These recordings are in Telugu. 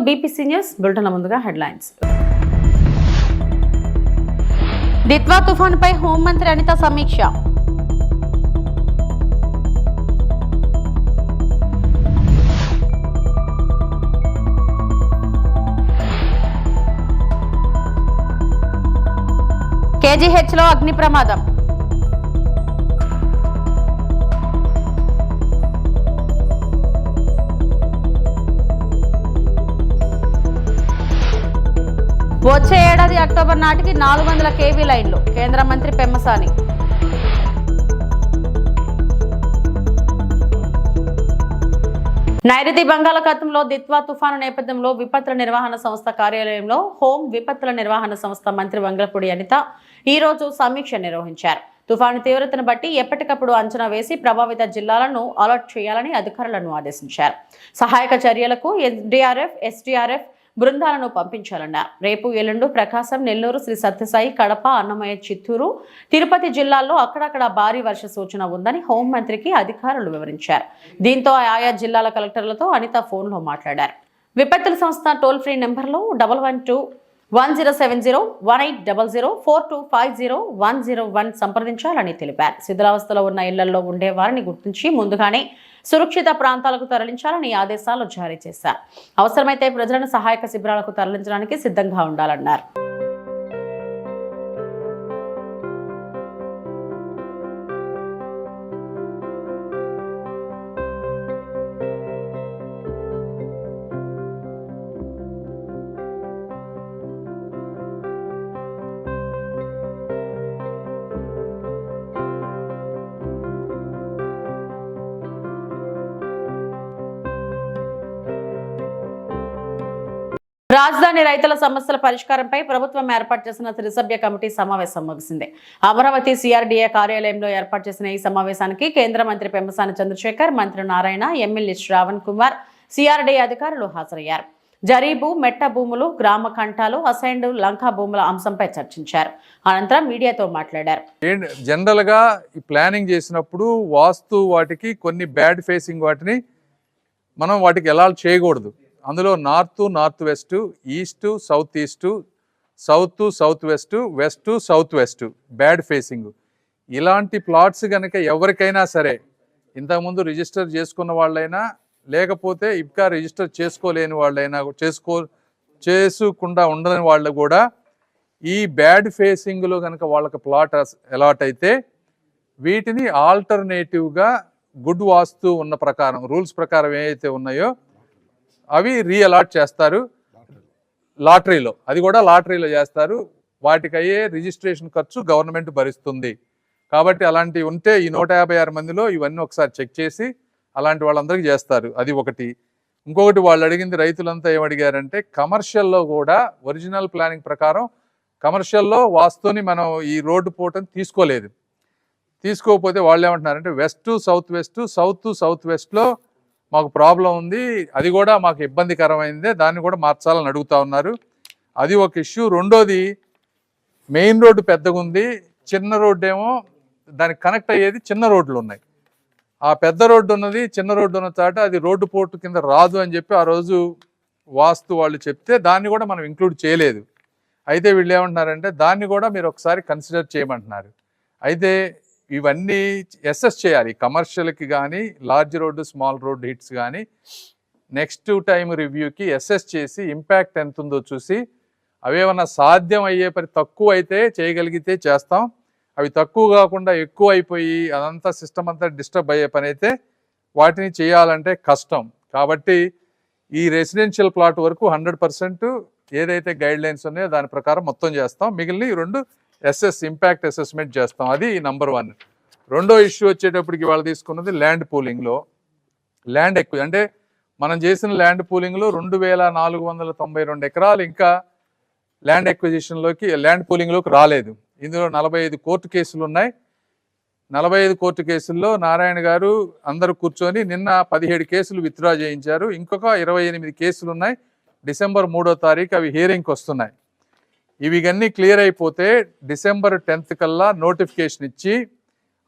బీపీసీ న్యూస్ బులెటిన్ ముందుగా హెడ్లైన్స్. దిత్వా తుఫానుపై హోంమంత్రి అనిత సమీక్ష. కేజీహెచ్లో అగ్ని ప్రమాదం. వచ్చే ఏడాది అక్టోబర్ నాటికి 400 kV లైన్లు. కేంద్ర మంత్రి పెమ్మసాని. నైరుతి బంగాళాఖాతంలో దిత్వా తుఫాను నేపథ్యంలో విపత్తుల నిర్వహణ సంస్థ కార్యాలయంలో హోం విపత్తుల నిర్వహణ సంస్థ మంత్రి వంగలపూడి అనిత ఈ రోజు సమీక్ష నిర్వహించారు. తుఫాను తీవ్రతను బట్టి ఎప్పటికప్పుడు అంచనా వేసి ప్రభావిత జిల్లాలను అలర్ట్ చేయాలని అధికారులను ఆదేశించారు. సహాయక చర్యలకు ఎన్డీఆర్ఎఫ్, ఎస్డీఆర్ఎఫ్ బృందాలను పంపించాలన్నారు. రేపు, ఎల్లుండి ప్రకాశం, నెల్లూరు, శ్రీ సత్యసాయి, కడప, అన్నమయ్య, చిత్తూరు, తిరుపతి జిల్లాల్లో అక్కడక్కడ భారీ వర్ష సూచన ఉందని హోంమంత్రికి అధికారులు వివరించారు. దీంతో ఆయా జిల్లాల కలెక్టర్లతో అనిత ఫోన్లో మాట్లాడారు. విపత్తుల సంస్థ టోల్ ఫ్రీ నెంబర్లు 1112-1070-4250-101 సంప్రదించాలని తెలిపారు. శిథిలావస్థలో ఉన్న ఇళ్లలో ఉండే వారిని గుర్తించి ముందుగానే సురక్షిత ప్రాంతాలకు తరలించాలని ఆదేశాలు జారీ చేశారు. అవసరమైతే ప్రజలను సహాయక శిబిరాలకు తరలించడానికి సిద్ధంగా ఉండాలన్నారు. రాజధాని రైతుల సమస్యల పరిష్కారంపై ప్రభుత్వం ఏర్పాటు చేసిన త్రిసభ్య కమిటీ సమావేశం ముగిసింది. అమరావతి సిఆర్డీఏ కార్యాలయంలో ఏర్పాటు చేసిన ఈ సమావేశానికి కేంద్ర మంత్రి పెమ్మసాని చంద్రశేఖర్, మంత్రి నారాయణ, ఎమ్మెల్యే శ్రావణ్ కుమార్, సిఆర్డీఏ అధికారులు హాజరయ్యారు. జరీబు, మెట్ట భూములు, గ్రామ కంఠాలు, అసైన్డ్ లంకా భూముల అంశంపై చర్చించారు. అనంతరం మీడియాతో మాట్లాడారు. జనరల్ గా ప్లానింగ్ చేసినప్పుడు వాస్తు వాటికి కొన్ని బ్యాడ్ ఫేసింగ్ వాటిని మనం వాటికి ఎలా చేయకూడదు. అందులో north west, east south east, south west, west south west bad facing. ఇలాంటి ప్లాట్స్ కనుక ఎవరికైనా సరే, ఇంతకుముందు రిజిస్టర్ చేసుకున్న వాళ్ళైనా లేకపోతే ఇంకా రిజిస్టర్ చేసుకోలేని వాళ్ళైనా చేసుకుండా ఉండని వాళ్ళు కూడా ఈ బ్యాడ్ ఫేసింగ్లో కనుక వాళ్ళకి ప్లాట్ అలాట్ అయితే వీటిని ఆల్టర్నేటివ్గా గుడ్ వాస్తు ఉన్న ప్రకారం రూల్స్ ప్రకారం ఏవైతే ఉన్నాయో అవి రీఅలాట్ చేస్తారు లాటరీలో. అది కూడా లాటరీలో చేస్తారు. వాటికి అయ్యే రిజిస్ట్రేషన్ ఖర్చు గవర్నమెంట్ భరిస్తుంది. కాబట్టి అలాంటివి ఉంటే ఈ 156 మందిలో ఇవన్నీ ఒకసారి చెక్ చేసి అలాంటి వాళ్ళందరికీ చేస్తారు. అది ఒకటి. ఇంకొకటి వాళ్ళు అడిగింది, రైతులంతా ఏమడిగారంటే కమర్షియల్లో కూడా ఒరిజినల్ ప్లానింగ్ ప్రకారం కమర్షియల్లో వాస్తుని మనం ఈ రోడ్డు పోవటం తీసుకోకపోతే వాళ్ళు ఏమంటున్నారంటే వెస్ట్ సౌత్ వెస్ట్, సౌత్ వెస్ట్లో మాకు ప్రాబ్లం ఉంది, అది కూడా మాకు ఇబ్బందికరమైందే, దాన్ని కూడా మార్చాలని అడుగుతా ఉన్నారు. అది ఒక ఇష్యూ. రెండోది, మెయిన్ రోడ్డు పెద్దగా ఉంది, చిన్న రోడ్డు ఏమో దానికి కనెక్ట్ అయ్యేది చిన్న రోడ్లు ఉన్నాయి. ఆ పెద్ద రోడ్డు ఉన్నది, చిన్న రోడ్డు ఉన్న చాట అది రోడ్డు పోర్టు కింద రాదు అని చెప్పి ఆ రోజు వాస్తు వాళ్ళు చెప్తే దాన్ని కూడా మనం ఇంక్లూడ్ చేయలేదు. అయితే వీళ్ళు ఏమంటున్నారంటే దాన్ని కూడా మీరు ఒకసారి కన్సిడర్ చేయమంటున్నారు. అయితే ఇవన్నీ అసెస్ చేయాలి. కమర్షియల్కి కానీ, large road, small road hits కానీ నెక్స్ట్ టైం రివ్యూకి అసెస్ చేసి ఇంపాక్ట్ ఎంత ఉందో చూసి అవేమన్నా సాధ్యం అయ్యే పని తక్కువ అయితే చేయగలిగితే చేస్తాం. అవి తక్కువ కాకుండా ఎక్కువ అయిపోయి అదంతా సిస్టమ్ అంతా డిస్టర్బ్ అయ్యే పని అయితే వాటిని చేయాలంటే కష్టం. కాబట్టి ఈ రెసిడెన్షియల్ ప్లాట్ వరకు 100% ఏదైతే గైడ్ లైన్స్ ఉన్నాయో దాని ప్రకారం మొత్తం చేస్తాం. మిగిలిన 2 ఇంపాక్ట్ అసెస్మెంట్ చేస్తాం. అది నెంబర్ 1. రెండో ఇష్యూ వచ్చేటప్పటికి వాళ్ళు తీసుకున్నది ల్యాండ్ పూలింగ్లో ల్యాండ్ ఎక్కువ. అంటే మనం చేసిన ల్యాండ్ పూలింగ్లో 2492 ఎకరాలు ఇంకా ల్యాండ్ ఎక్విజిషన్లోకి ల్యాండ్ పూలింగ్లోకి రాలేదు. ఇందులో 45 కోర్టు కేసులు ఉన్నాయి. 45 కోర్టు కేసుల్లో నారాయణ గారు అందరూ కూర్చొని నిన్న 17 కేసులు విత్డ్రా చేయించారు. ఇంకొక 28 కేసులు ఉన్నాయి. డిసెంబర్ 3వ తారీఖు అవి హియరింగ్కి వస్తున్నాయి. ఇవన్నీ క్లియర్ అయిపోతే డిసెంబర్ 10th కల్లా నోటిఫికేషన్ ఇచ్చి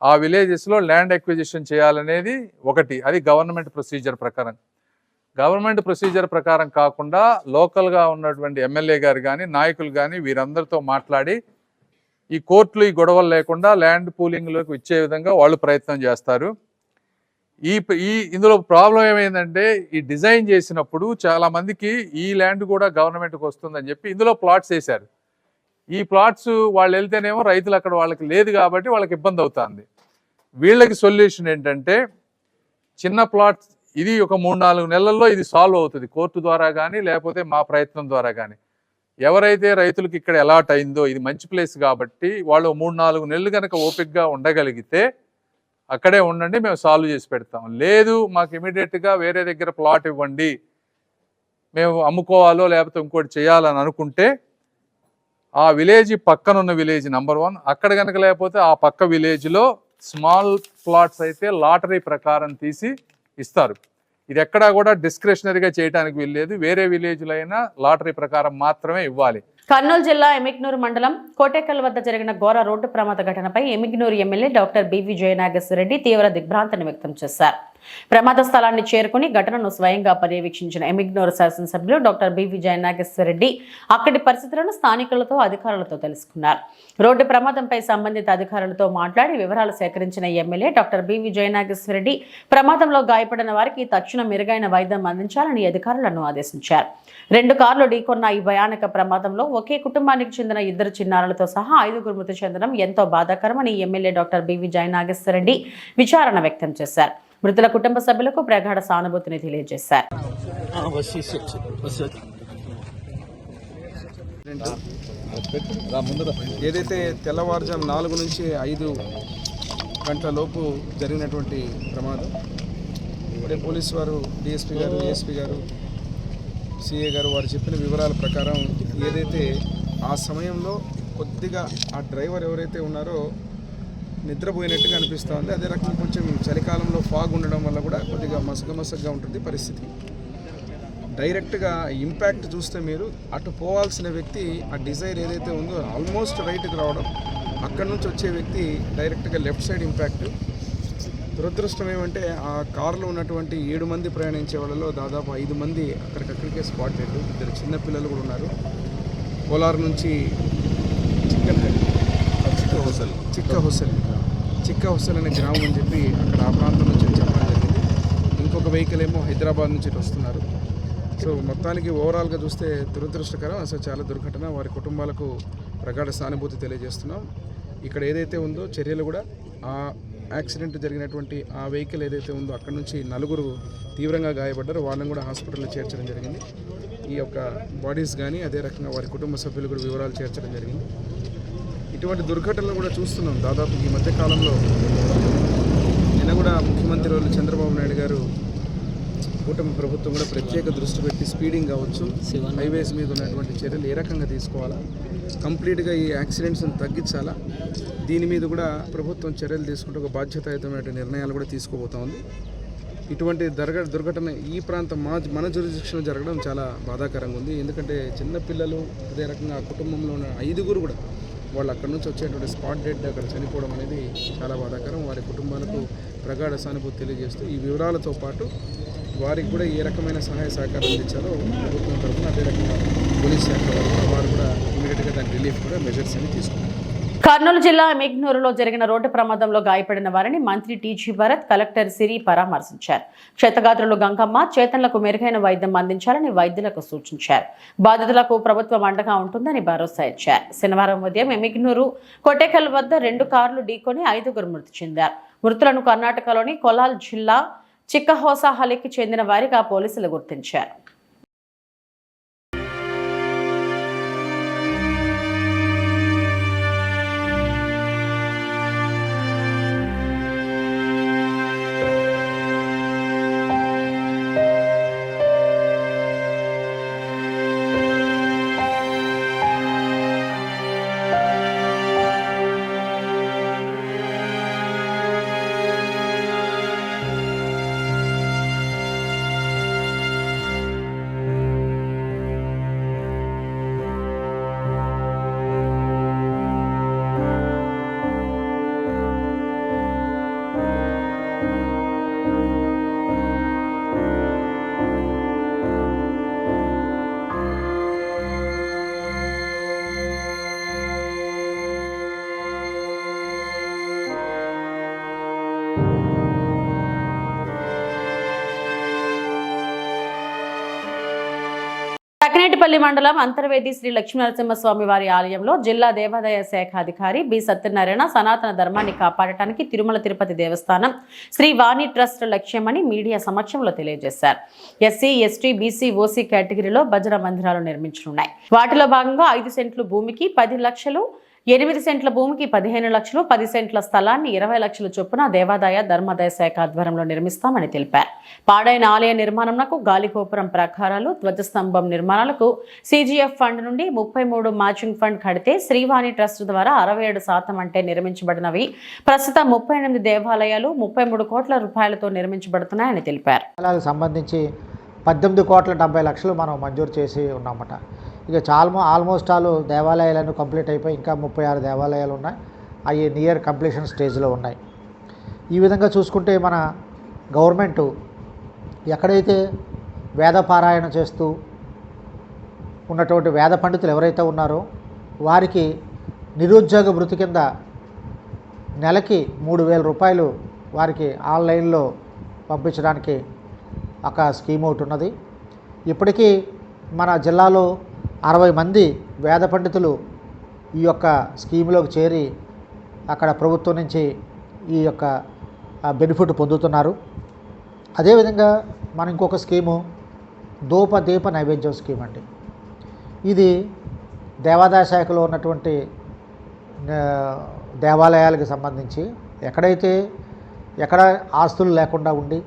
ఆ విలేజెస్లో ల్యాండ్ ఎక్విజిషన్ చేయాలనేది ఒకటి. అది గవర్నమెంట్ ప్రొసీజర్ ప్రకారం. గవర్నమెంట్ ప్రొసీజర్ ప్రకారం కాకుండా లోకల్గా ఉన్నటువంటి ఎమ్మెల్యే గారు కానీ నాయకులు కానీ వీరందరితో మాట్లాడి ఈ కోర్టులు ఈ గొడవలు లేకుండా ల్యాండ్ పూలింగ్లోకి ఇచ్చే విధంగా వాళ్ళు ప్రయత్నం చేస్తారు. ఇందులో ప్రాబ్లం ఏమైందంటే ఈ డిజైన్ చేసినప్పుడు చాలా మందికి ఈ ల్యాండ్ కూడా గవర్నమెంట్కి వస్తుందని చెప్పి ఇందులో ప్లాట్స్ వేశారు. ఈ ప్లాట్స్ వాళ్ళు వెళ్తేనేమో రైతులు అక్కడ వాళ్ళకి లేదు కాబట్టి వాళ్ళకి ఇబ్బంది అవుతుంది. వీళ్ళకి సొల్యూషన్ ఏంటంటే చిన్న ప్లాట్స్ ఇది ఒక 3-4 నెలల్లో ఇది సాల్వ్ అవుతుంది కోర్టు ద్వారా కానీ లేకపోతే మా ప్రయత్నం ద్వారా కానీ. ఎవరైతే రైతులకు ఇక్కడ అలాట్ అయిందో ఇది మంచి ప్లేస్ కాబట్టి వాళ్ళు 3-4 నెలలు కనుక ఓపికగా ఉండగలిగితే అక్కడే ఉండండి, మేము సాల్వ్ చేసి పెడతాం. లేదు మాకు ఇమీడియట్గా వేరే దగ్గర ప్లాట్ ఇవ్వండి, మేము అమ్ముకోవాలో లేకపోతే ఇంకోటి చేయాలని అనుకుంటే ఆ విలేజ్ పక్కనున్న విలేజ్ నెంబర్ 1 అక్కడ కనుక లేకపోతే ఆ పక్క విలేజ్లో స్మాల్ ప్లాట్స్ అయితే లాటరీ ప్రకారం తీసి ఇస్తారు. ఇది ఎక్కడా కూడా డిస్క్రిషనరీగా చేయడానికి వీల్లేదు. వేరే విలేజ్లో అయినా లాటరీ ప్రకారం మాత్రమే ఇవ్వాలి. కర్నూలు జిల్లా ఎమిగ్నూరు మండలం కోటేకల్ వద్ద జరిగిన ఘోర రోడ్డు ప్రమాద ఘటనపై Yemmiganur MLA doctor BV Jayanageswara Reddy తీవ్ర దిగ్భ్రాంతిని వ్యక్తం చేశారు. ప్రమాద స్థలాన్ని చేరుకుని ఘటనను స్వయంగా పర్యవేక్షించిన ఎమిగ్నూరు శాసనసభ్యులు డాక్టర్ బివి జయనాగేశ్వరరెడ్డి అక్కడి పరిస్థితులను స్థానికులతో అధికారులతో తెలుసుకున్నారు. రోడ్డు ప్రమాదంపై సంబంధిత అధికారులతో మాట్లాడి వివరాలు సేకరించిన ఎమ్మెల్యే డాక్టర్ బివి జయనాగేశ్వరరెడ్డి ప్రమాదంలో గాయపడిన వారికి తక్షణం మెరుగైన వైద్యం అందించాలని అధికారులను ఆదేశించారు. 2 కార్లు ఢీకొన్న ఈ భయానక ప్రమాదంలో ఒకే కుటుంబానికి చెందిన 2 చిన్నారులతో సహా 5గురు మృతి చెందడం ఎంతో బాధాకరమని ఎమ్మెల్యే డాక్టర్ బివి జయనాగేశ్వరరెడ్డి విచారణ వ్యక్తం చేశారు. మృతుల కుటుంబ సభ్యులకు ప్రగాఢ సానుభూతిని తెలియజేశారు. ఏదైతే తెల్లవారుజాము 4 నుంచి 5 గంటల లోపు జరిగినటువంటి ప్రమాదం, ఇప్పుడే పోలీసు వారు డిఎస్పీ గారు, ఏఎస్పీ గారు, సిఏ గారు వారు చెప్పిన వివరాల ప్రకారం ఏదైతే ఆ సమయంలో కొద్దిగా ఆ డ్రైవర్ ఎవరైతే ఉన్నారో నిద్రపోయినట్టుగా అనిపిస్తూ ఉంది. అదే రకంగా కొంచెం చలికాలంలో ఫాగ్ ఉండడం వల్ల కూడా కొద్దిగా మసగగా ఉంటుంది పరిస్థితి. డైరెక్ట్గా ఇంపాక్ట్ చూస్తే మీరు అటు పోవాల్సిన వ్యక్తి ఆ డిజైర్ ఏదైతే ఉందో ఆల్మోస్ట్ రైట్కి రావడం, అక్కడి నుంచి వచ్చే వ్యక్తి డైరెక్ట్గా లెఫ్ట్ సైడ్ ఇంపాక్ట్. దురదృష్టం ఏమంటే ఆ కారులో ఉన్నటువంటి 7 మంది ప్రయాణించే వాళ్ళలో దాదాపు 5 మంది అక్కడికక్కడికే స్పాట్ డెడ్. 2 చిన్నపిల్లలు కూడా ఉన్నారు. కోలార్ నుంచి చిక్క హొసల్ అనే గ్రామం అని చెప్పి అక్కడ ఆ ప్రాంతం నుంచి చెప్పడం జరిగింది. ఇంకొక వెహికల్ ఏమో హైదరాబాద్ నుంచి వస్తున్నారు. సో మొత్తానికి ఓవరాల్గా చూస్తే దురదృష్టకరం, అసలు చాలా దుర్ఘటన. వారి కుటుంబాలకు ప్రగాఢ సానుభూతి తెలియజేస్తున్నాం. ఇక్కడ ఏదైతే ఉందో చర్యలు కూడా ఆ యాక్సిడెంట్ జరిగినటువంటి ఆ వెహికల్ ఏదైతే ఉందో అక్కడ నుంచి 4 తీవ్రంగా గాయపడ్డారు, వాళ్ళని కూడా హాస్పిటల్లో చేర్చడం జరిగింది. ఈ యొక్క బాడీస్ కానీ అదే రకంగా వారి కుటుంబ సభ్యులు కూడా వివరాలు చేర్చడం జరిగింది. ఇటువంటి దుర్ఘటనలు కూడా చూస్తున్నాం దాదాపు ఈ మధ్య కాలంలో. నిన్న కూడా ముఖ్యమంత్రి వాళ్ళు చంద్రబాబు నాయుడు గారు కూటమి ప్రభుత్వం కూడా ప్రత్యేక దృష్టి పెట్టి స్పీడింగ్ కావచ్చు, హైవేస్ మీద ఉన్నటువంటి చర్యలు ఏ రకంగా తీసుకోవాలా, కంప్లీట్గా ఈ యాక్సిడెంట్స్ని తగ్గించాలా, దీని మీద కూడా ప్రభుత్వం చర్యలు తీసుకుంటే ఒక బాధ్యతాయుతమైన నిర్ణయాలు కూడా తీసుకోబోతా ఉంది. ఇటువంటి దుర్ఘటన ఈ ప్రాంతం మన జ్యూరిడిక్షన్లో జరగడం చాలా బాధాకరంగా ఉంది. ఎందుకంటే చిన్నపిల్లలు అదే రకంగా ఆ కుటుంబంలో ఉన్న 5గురు కూడా వాళ్ళు అక్కడ నుంచి వచ్చేటువంటి స్పాట్ డెడ్ అక్కడ చనిపోవడం అనేది చాలా బాధాకరం. వారి కుటుంబాలకు ప్రగాఢ సానుభూతి తెలియజేస్తూ ఈ వివరాలతో పాటు వారికి కూడా ఏ రకమైన సహాయ సహకారాలు అందించాలో ప్రభుత్వం తరఫున అదే రకంగా పోలీస్ శాఖ వారు కూడా ఇమీడియట్గా దాని రిలీఫ్ కూడా మెజర్స్ అని తీసుకున్నారు. కర్నూలు జిల్లా ఎమిగ్నూరులో జరిగిన రోడ్డు ప్రమాదంలో గాయపడిన వారిని మంత్రి టీజీ భరత్, కలెక్టర్ సిరి పరామర్శించారు. క్షతగాత్రులు గంగమ్మ, చేతన్లకు మెరుగైన వైద్యం అందించాలని వైద్యులకు సూచించారు. బాధితులకు ప్రభుత్వం అండగా ఉంటుందని భరోసా ఇచ్చారు. శనివారం ఉదయం ఎమిగ్నూరు కోటేకల్ వద్ద 2 కార్లు ఢీకొని 5గురు మృతి చెందారు. మృతులను కర్ణాటకలోని కొలాల్ జిల్లా చిక్కహోసాహలికి చెందిన వారిగా పోలీసులు గుర్తించారు. సత్తుపల్లి మండలం అంతర్వేది శ్రీ లక్ష్మీనరసింహస్వామి వారి ఆలయంలో జిల్లా దేవాదాయ శాఖ అధికారి బి సత్యనారాయణ సనాతన ధర్మాన్ని కాపాడటానికి తిరుమల తిరుపతి దేవస్థానం శ్రీ వాణి ట్రస్ట్ లక్ష్యమని మీడియా సమక్షంలో తెలియజేశారు. ఎస్సీ, ఎస్టీ, బీసీ, ఓసీ కేటగిరీలో భజన మందిరాలు నిర్మించనున్నాయి. వాటిలో భాగంగా 5 సెంట్లు భూమికి 10 లక్షలు, 8 సెంట్ల భూమికి 15 లక్షలు, 10 సెంట్ల స్థలాన్ని 20 లక్షల చొప్పున దేవాదాయ ధర్మాదాయ శాఖ ఆధ్వర్యంలో నిర్మిస్తామని తెలిపారు. పాడైన ఆలయ నిర్మాణంకు గాలిగోపురం ప్రాకారాలు, ధ్వజస్తంభం నిర్మాణాలకు CGF ఫండ్ నుండి 33 మ్యాచింగ్ ఫండ్ కడితే శ్రీవాణి ట్రస్ట్ ద్వారా 67% అంటే నిర్మించబడినవి. ప్రస్తుతం 38 దేవాలయాలు 33 కోట్ల రూపాయలతో నిర్మించబడుతున్నాయని తెలిపారు. సంబంధించి 18 కోట్ల 70 లక్షలు మనం మంజూరు చేసి ఉన్నామట. ఇక ఆల్మోస్ట్ దేవాలయాలను కంప్లీట్ అయిపోయి ఇంకా 36 దేవాలయాలు ఉన్నాయి. అవి నియర్ కంప్లీషన్ స్టేజ్లో ఉన్నాయి. ఈ విధంగా చూసుకుంటే మన గవర్నమెంటు ఎక్కడైతే వేద పారాయణ చేస్తూ ఉన్నటువంటి వేద పండితులు ఎవరైతే ఉన్నారో వారికి నిరుద్యోగ భృతి కింద నెలకి 3,000 రూపాయలు వారికి ఆన్లైన్లో పంపించడానికి ఒక స్కీమ్ ఒకటి ఉన్నది. ఇప్పటికీ మన జిల్లాలో 60 మంది వేద పండితులు ఈ యొక్క స్కీమ్లోకి చేరి అక్కడ ప్రభుత్వం నుంచి ఈ యొక్క బెనిఫిట్ పొందుతున్నారు. అదేవిధంగా మన ఇంకొక స్కీము దీప నైవేద్యం స్కీమ్ అండి. ఇది దేవాదాయ శాఖలో ఉన్నటువంటి దేవాలయాలకు సంబంధించి ఎక్కడ ఆస్తులు లేకుండా ఉండి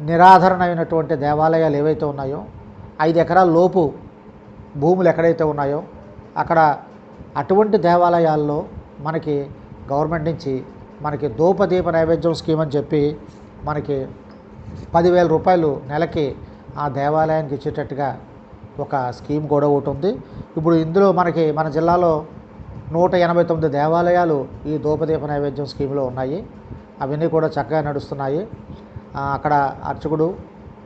నిరాధరణ అయినటువంటి దేవాలయాలు ఏవైతే ఉన్నాయో 5 ఎకరాల లోపు భూములు ఎక్కడైతే ఉన్నాయో అక్కడ అటువంటి దేవాలయాల్లో మనకి గవర్నమెంట్ నుంచి మనకి దీప నైవేద్యం స్కీమ్ అని చెప్పి మనకి 10,000 రూపాయలు నెలకి ఆ దేవాలయానికి ఇచ్చేటట్టుగా ఒక స్కీమ్ కూడా ఒకటి ఉంది. ఇప్పుడు ఇందులో మన జిల్లాలో 189 దేవాలయాలు ఈ దీప నైవేద్యం స్కీమ్లో ఉన్నాయి. అవన్నీ కూడా చక్కగా నడుస్తున్నాయి. అక్కడ అర్చకుడు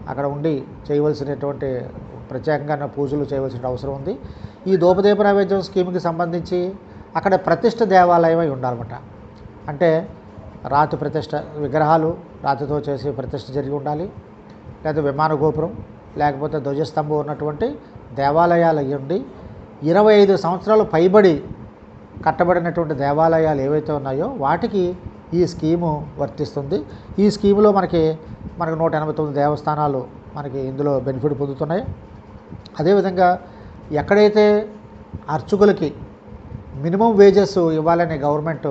అక్కడ ఉండి చేయవలసినటువంటి ప్రత్యేకంగా పూజలు చేయవలసిన అవసరం ఉంది. ఈ దీప నైవేద్యం స్కీమ్కి సంబంధించి అక్కడ ప్రతిష్ఠ దేవాలయం అయి ఉండాలన్నమాట. అంటే రాతి ప్రతిష్ఠ, విగ్రహాలు రాతితో చేసి ప్రతిష్ఠ జరిగి ఉండాలి. లేదా విమాన గోపురం లేకపోతే ధ్వజస్తంభం ఉన్నటువంటి దేవాలయాలు అయ్యి ఉండి 25 సంవత్సరాలు పైబడి కట్టబడినటువంటి దేవాలయాలు ఏవైతే ఉన్నాయో వాటికి ఈ స్కీము వర్తిస్తుంది. ఈ స్కీములో మనకి 189 దేవస్థానాలు మనకి ఇందులో బెనిఫిట్ పొందుతున్నాయి. అదేవిధంగా ఎక్కడైతే అర్చకులకి మినిమం వేజెస్ ఇవ్వాలని గవర్నమెంట్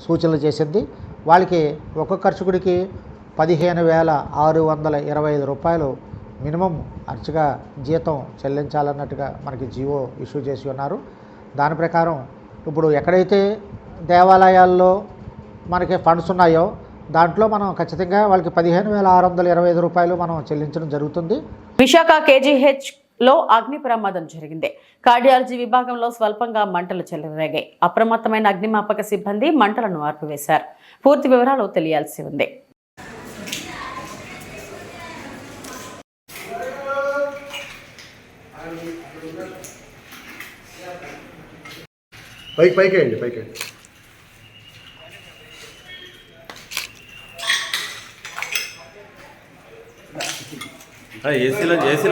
సూచనలు చేసింది, వాళ్ళకి ఒక్కొక్క అర్చకుడికి 15,625 రూపాయలు మినిమం అర్చక జీతం చెల్లించాలన్నట్టుగా మనకి జీవో ఇష్యూ చేసి ఉన్నారు. దాని ప్రకారం ఇప్పుడు ఎక్కడైతే దేవాలయాల్లో మనకి ఫండ్స్ ఉన్నాయో దాంట్లో మనం ఖచ్చితంగా వాళ్ళకి 15,625 రూపాయలు మనం చెల్లించడం జరుగుతుంది. విశాఖ KGH లో అగ్ని ప్రమాదం జరిగింది. కార్డియాలజీ విభాగంలో స్వల్పంగా మంటలు చెలరేగాయి. అప్రమత్తమైన అగ్నిమాపక సిబ్బంది మంటలను ఆర్పివేశారు. పూర్తి వివరాలు తెలియాల్సి ఉంది. పైకి ఏసీలో వచ్చండి.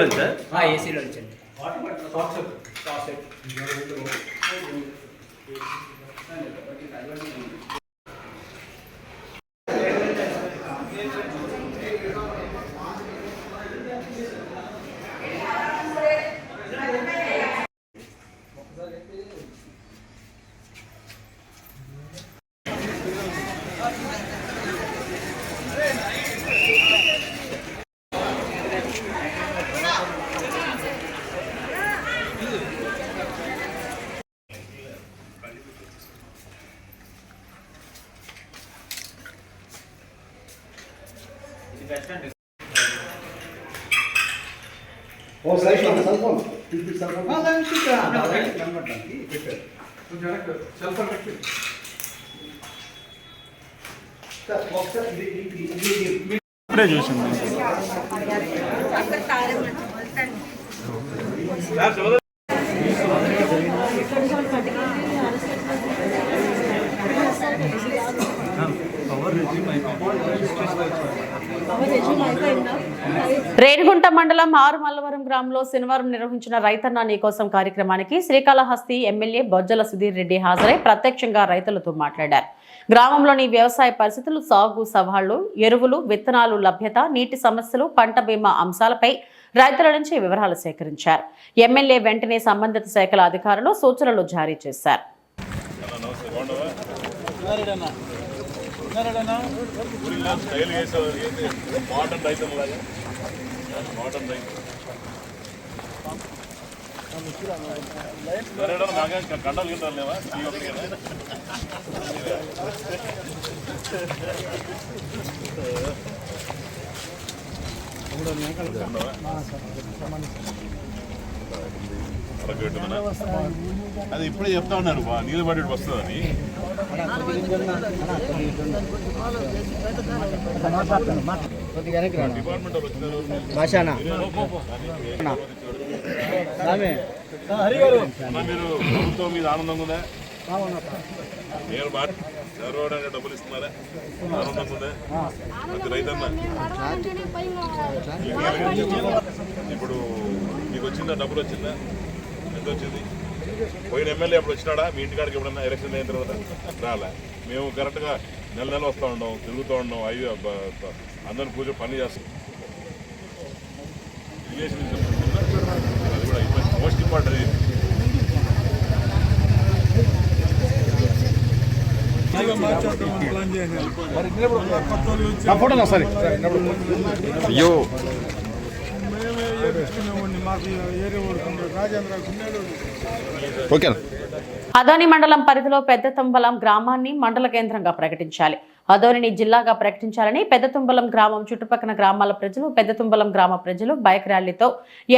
ఇప్పుడే చూసాము. పవర్ రెజ్యూమ్ అయిపోయిందా? రేణిగుంట మండలం ఆరుమల్లవరం గ్రామంలో శనివారం నిర్వహించిన రైతన్న నీకోసం కార్యక్రమానికి శ్రీకాళహస్తి ఎమ్మెల్యే బొజ్జల సుధీర్ రెడ్డి హాజరై ప్రత్యక్షంగా రైతులతో మాట్లాడారు. గ్రామంలోని వ్యవసాయ పరిస్థితులు, సాగు సవాళ్లు, ఎరువులు, విత్తనాలు లభ్యత, నీటి సమస్యలు, పంట బీమా అంశాలపై రైతుల నుంచి వివరాలు సేకరించారు. ఎమ్మెల్యే వెంటనే సంబంధిత శాఖల అధికారులు సూచనలు జారీ చేశారు. అది ఇప్పుడే చెప్తా ఉన్నారు నీళ్ళు పడి వస్తుందని. మీరు ప్రభుత్వం మీద ఆనందంగా ఉందా? మీరు చదవడానికి డబ్బులు ఇస్తున్నారా? ఆనందంగా ఉందా? అది రైతన్న ఇప్పుడు మీకు వచ్చిందా? డబ్బులు వచ్చిందా? ఎంత వచ్చింది? పోయిన ఎమ్మెల్యే ఎప్పుడు వచ్చినాడా మీ ఇంటికాడికి? ఎప్పుడన్నా ఎలక్షన్ అయిన తర్వాత రాలే. మేము కరెక్ట్గా నెల నెల వస్తూ ఉన్నాం, తిరుగుతూ ఉన్నాం, అందరిని పూజ పని చేస్తాం. అది కూడా మోస్ట్ ఇంపార్టెంట్. అయ్యో ఓకే. అదోని మండలం పరిధిలో పెద్దతుంబలం గ్రామాన్ని మండల కేంద్రంగా ప్రకటించాలి. అదోనిని జిల్లాగా ప్రకటించాలని పెద్దతుంబలం గ్రామం చుట్టుపక్కల గ్రామాల ప్రజలు, పెద్దతుంబలం గ్రామ ప్రజలు బైక్ ర్యాలీతో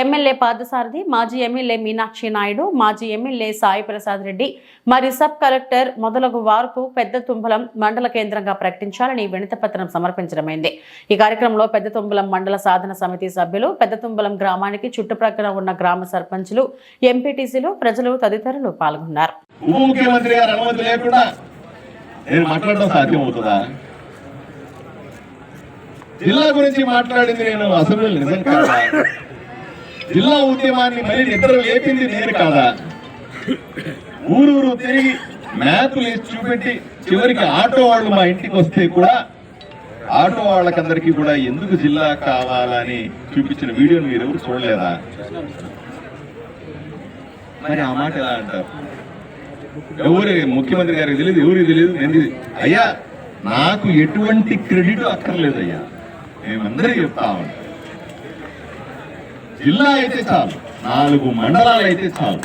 ఎమ్మెల్యే పార్థసారథి, మాజీ ఎమ్మెల్యే మీనాక్షి నాయుడు, మాజీ ఎమ్మెల్యే సాయి ప్రసాద్ రెడ్డి మరియు సబ్ కలెక్టర్ మొదలగు వారికి పెద్దతుంబలం మండల కేంద్రంగా ప్రకటించాలని వినతిపత్రం సమర్పించడమైంది. ఈ కార్యక్రమంలో పెద్దతుంబలం మండల సాధన సమితి సభ్యులు, పెద్దతుంబలం గ్రామానికి చుట్టుప్రక్కల ఉన్న గ్రామ సర్పంచులు, ఎంపీటీసీలు, ప్రజలు తదితరులు పాల్గొన్నారు. ఉప ముఖ్యమంత్రి గారు అనుమతి లేకుండా నేను మాట్లాడడం సాధ్యం అవుతుందా? జిల్లా గురించి మాట్లాడింది నేను అసెంబ్లీలో నిజం కాదా? జిల్లా ఉద్యమాన్ని మళ్ళీ నిద్ర లేపింది నేను కాదా? ఊరూరు తిరిగి మ్యాప్లు వేసి చూపెట్టి చివరికి ఆటో వాళ్ళు మా ఇంటికి వస్తే కూడా ఆటో వాళ్ళకందరికీ కూడా ఎందుకు జిల్లా కావాలని చూపించిన వీడియోని మీరు ఎవరు చూడలేదా? మరి ఆ మాట ఎలా అంటారు? ఎవరు ముఖ్యమంత్రి గారికి తెలియదు, ఎవరికి తెలియదు. నేను అయ్యా నాకు ఎటువంటి క్రెడిట్ అక్కర్లేదు అయ్యా, మేమందరికీ చెప్తా ఉంటాం. జిల్లా అయితే చాలు, 4 మండలాలు అయితే చాలు.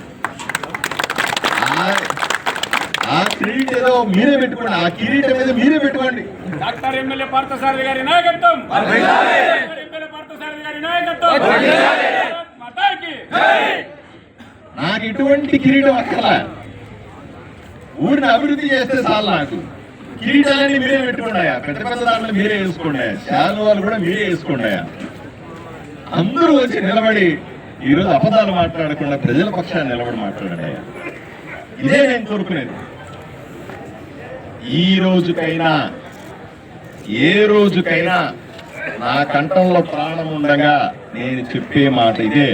ఆ క్రెడిట్ ఏదో మీరే పెట్టుకోండి, ఆ కిరీటం ఏదో మీరే పెట్టుకోండి. డాక్టర్ ఎమ్మెల్యే పార్థసారథి గారి నాయకత్వం, ఎమ్మెల్యే పార్థసారథి గారి నాయకత్వం. నాకు ఎటువంటి కిరీటం అక్కర్లా, ఊరిని అభివృద్ధి చేస్తే చాలు. నాకు కిరీటాలన్నీ మీరే పెట్టుకున్నాయా, పెద్ద పెద్ద దాంట్లో మీరే వేసుకున్నాయా, శాలువాలు కూడా మీరే వేసుకున్నాయా. అందరూ వచ్చి నిలబడి ఈరోజు అబద్ధాలు మాట్లాడకుండా ప్రజల పక్షాన్ని నిలబడి మాట్లాడాయా. ఇదే నేను కోరుకునేది. ఈ రోజుకైనా ఏ రోజుకైనా నా కంఠంలో ప్రాణం ఉండగా నేను చెప్పే మాట ఇదే.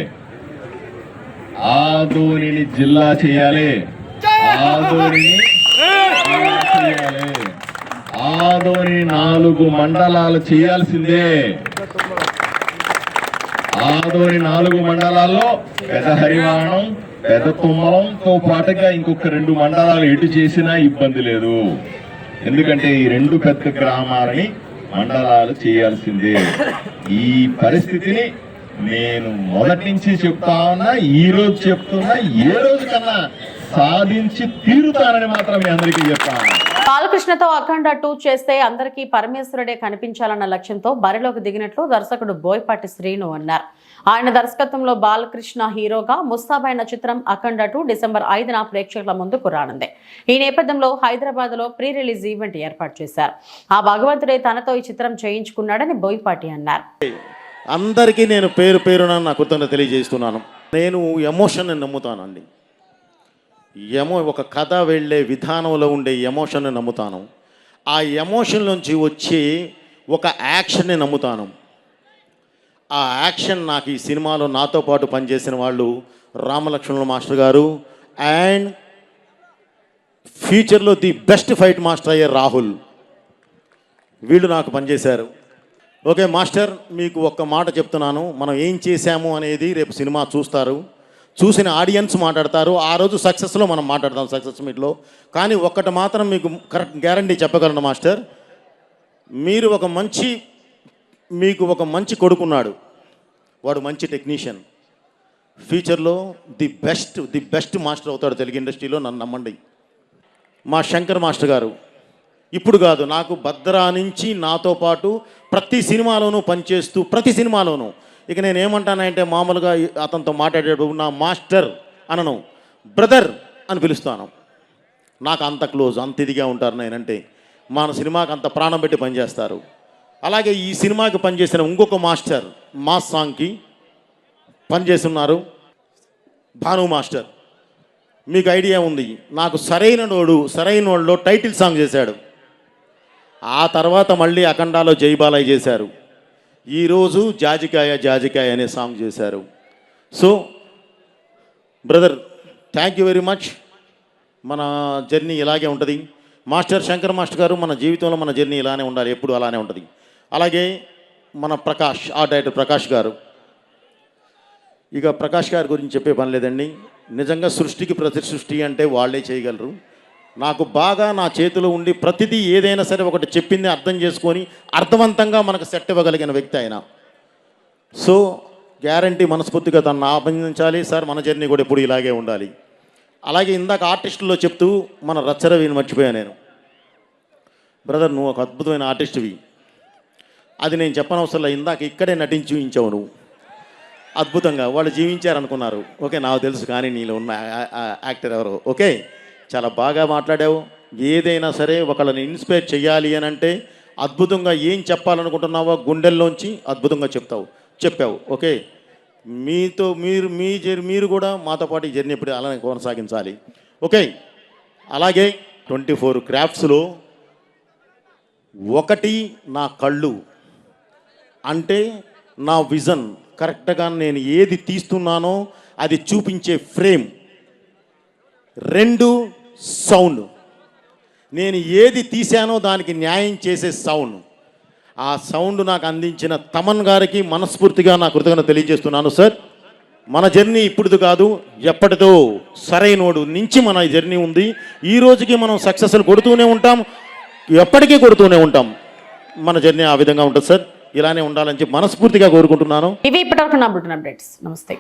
ఆదోనిని జిల్లా చేయాలి, ఆదోనిని చేయాలి, ఆదోని 4 మండలాలు చేయాల్సిందే. ఆదోని 4 మండలాల్లో పెద్ద హరివాణం, పెద్ద తుమ్మలంతో పాటుగా ఇంకొక 2 మండలాలు ఎటు చేసినా ఇబ్బంది లేదు. ఎందుకంటే ఈ 2 పెద్ద గ్రామాలని మండలాలు చేయాల్సిందే. ఈ పరిస్థితిని నేను మొదటి నుంచి చెప్తా ఉన్నా, ఈ రోజు చెప్తున్నా, ఏ రోజు కన్నా సాధించి తీరుతానని మాత్రం మీ అందరికీ చెప్తాను. బాలకృష్ణతో అఖండ 2 చేస్తే అందరికీ పరమేశ్వరుడే కనిపించాలన్న లక్ష్యంతో బరిలోకి దిగినట్లు దర్శకుడు బోయపాటి శ్రీను అన్నారు. ఆయన దర్శకత్వంలో బాలకృష్ణ హీరోగా ముస్తాబైన చిత్రం అఖండ 2 డిసెంబర్ 5న ప్రేక్షకుల ముందుకు రానుంది. ఈ నేపథ్యంలో హైదరాబాద్ లో ప్రీ రిలీజ్ ఈవెంట్ ఏర్పాటు చేశారు. ఆ భగవంతుడే తనతో ఈ చిత్రం చేయించుకున్నాడని బోయపాటి అన్నారు. అందరికీ నేను పేరు పేరున నా కృతజ్ఞత తెలియజేస్తున్నాను. నేను ఎమోషన్ని నమ్ముతానండి. ఒక కథ వెళ్ళే విధానంలో ఉండే ఎమోషన్ని నమ్ముతాను. ఆ ఎమోషన్ నుంచి వచ్చి ఒక యాక్షన్ని నమ్ముతాను. ఆ యాక్షన్ నాకు ఈ సినిమాలో నాతో పాటు పనిచేసిన వాళ్ళు రామలక్ష్మణుల మాస్టర్ గారు అండ్ ఫ్యూచర్లో ది బెస్ట్ ఫైట్ మాస్టర్ అయ్యే రాహుల్, వీళ్ళు నాకు పనిచేశారు. ఓకే మాస్టర్, మీకు ఒక్క మాట చెప్తున్నాను, మనం ఏం చేశాము అనేది రేపు సినిమా చూస్తారు, చూసిన ఆడియన్స్ మాట్లాడతారు, ఆ రోజు సక్సెస్లో మనం మాట్లాడతాం సక్సెస్ మీట్లో. కానీ ఒక్కటి మాత్రం మీకు కరెక్ట్ గ్యారంటీ చెప్పగలను మాస్టర్, మీకు ఒక మంచి కొడుకున్నాడు, వాడు మంచి టెక్నీషియన్, ఫ్యూచర్లో ది బెస్ట్ మాస్టర్ అవుతాడు తెలుగు ఇండస్ట్రీలో, నన్ను నమ్మండి. మా శంకర్ మాస్టర్ గారు ఇప్పుడు కాదు, నాకు భద్రా నుంచి నాతో పాటు ప్రతి సినిమాలోనూ పనిచేస్తూ ప్రతి సినిమాలోనూ, ఇక నేను ఏమంటానంటే మామూలుగా అతనితో మాట్లాడేటప్పుడు నా మాస్టర్ అనను, బ్రదర్ అని పిలుస్తాను. నాకు అంత క్లోజ్, అంత ఇదిగా ఉంటారు నేనంటే. మన సినిమాకి అంత ప్రాణం పెట్టి పనిచేస్తారు. అలాగే ఈ సినిమాకి పనిచేసిన ఇంకొక మాస్టర్ మాస్ సాంగ్కి పనిచేస్తున్నారు, భాను మాస్టర్. మీకు ఐడియా ఉంది, నాకు సరైనోడులో టైటిల్ సాంగ్ చేశాడు. ఆ తర్వాత మళ్ళీ అఖండాలో జైబాలయ్య చేశారు. ఈరోజు జాజికాయ అనే సాంగ్ చేశారు. So brother, thank you very much. మన జర్నీ ఇలాగే ఉంటుంది. మాస్టర్ శంకర్ మాస్టర్ గారు, మన జీవితంలో మన జర్నీ ఇలానే ఉండాలి, ఎప్పుడు అలానే ఉంటుంది. అలాగే మన ప్రకాష్, ఆర్ట్ డైరెక్టర్ ప్రకాష్ గారు, ఇక ప్రకాష్ గారి గురించి చెప్పే పని లేదండి. నిజంగా సృష్టికి ప్రతి సృష్టి అంటే వాళ్ళే చేయగలరు. నాకు బాగా నా చేతిలో ఉండి ప్రతిదీ ఏదైనా సరే ఒకటి చెప్పింది అర్థం చేసుకొని అర్థవంతంగా మనకు సెట్ ఇవ్వగలిగిన వ్యక్తి ఆయన. సో గ్యారంటీ మనస్ఫూర్తిగా తనను అభినందించాలి సార్. మన జర్నీ కూడా ఎప్పుడు ఇలాగే ఉండాలి. అలాగే ఇందాక ఆర్టిస్టుల్లో చెప్తూ మన రచ్చరవిని మర్చిపోయాను నేను. బ్రదర్, నువ్వు ఒక అద్భుతమైన ఆర్టిస్ట్వి, అది నేను చెప్పనవసరంలో, ఇందాక ఇక్కడే నటించి చూపించావు నువ్వు అద్భుతంగా. వాళ్ళు జీవించారనుకున్నారు, ఓకే నాకు తెలుసు, కానీ నీలో ఉన్న యాక్టర్ ఎవరో. ఓకే, చాలా బాగా మాట్లాడావు. ఏదైనా సరే ఒకళ్ళని ఇన్స్పైర్ చేయాలి అని అంటే అద్భుతంగా ఏం చెప్పాలనుకుంటున్నావో గుండెల్లోంచి అద్భుతంగా చెప్పావు. ఓకే, మీరు కూడా మాతో పాటు ఈ జర్నీ ఎప్పుడు అలానే కొనసాగించాలి. ఓకే, అలాగే 24 క్రాఫ్ట్స్లో ఒకటి నా కళ్ళు, అంటే నా విజన్ కరెక్ట్గా నేను ఏది తీస్తున్నానో అది చూపించే ఫ్రేమ్. 2 సౌండ్, నేను ఏది తీశానో దానికి న్యాయం చేసే సౌండ్. ఆ సౌండ్ నాకు అందించిన తమన్ గారికి మనస్ఫూర్తిగా నా కృతజ్ఞత తెలియజేస్తున్నాను. సార్, మన జర్నీ ఇప్పుడుది కాదు, ఎప్పటిదో సరైనోడు నుంచి మన జర్నీ ఉంది. ఈ రోజుకి మనం సక్సెస్లు కొడుతూనే ఉంటాం, ఎప్పటికీ కొడుతూనే ఉంటాం. మన జర్నీ ఆ విధంగా ఉంటుంది సార్. ఇలానే ఉండాలని చెప్పి మనస్ఫూర్తిగా కోరుకుంటున్నాను. ఇవి ఇప్పటివరకు నా బులెటిన్ అప్డేట్స్. నమస్తే.